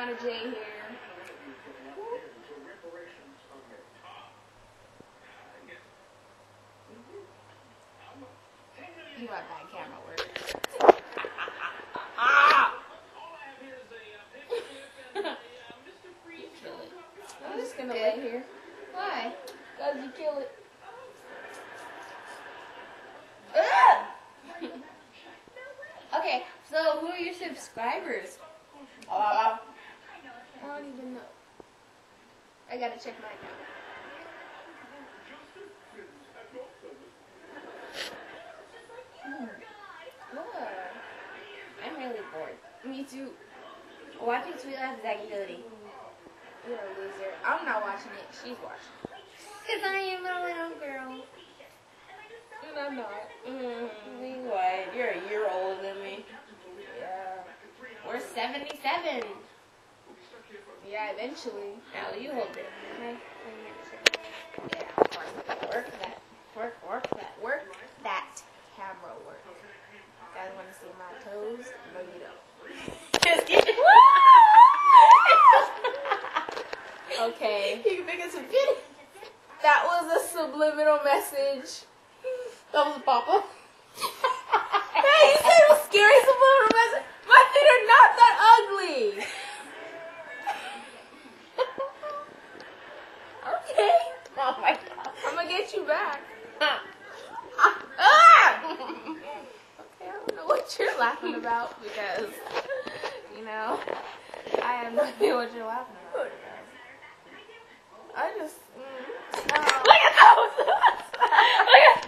Kiana J here. You got bad camera work. I'm just gonna lay here. Why? Because you kill it. Okay, so who are your subscribers? I don't even know. I gotta check my account. I'm really bored. Me too. Watching Sweet Life is activity. You're a loser. I'm not watching it. She's watching it. Because I am a little girl. And I'm not. What? You're a year older than me. Yeah. We're 77. Yeah, eventually. Now you hold it. Okay. Yeah, of course. Work that. Work that camera work. You guys want to see my toes? No, you don't. Just kidding. Okay. You can make us a video. That was a subliminal message. That was Papa. Hey, you said it was scary subliminal message. My feet are not that ugly. Okay. Oh my god. I'm gonna get you back. Ah. Okay, I don't know what you're laughing about because, you know, I have no idea what you're laughing about. I just, Look at those! Look at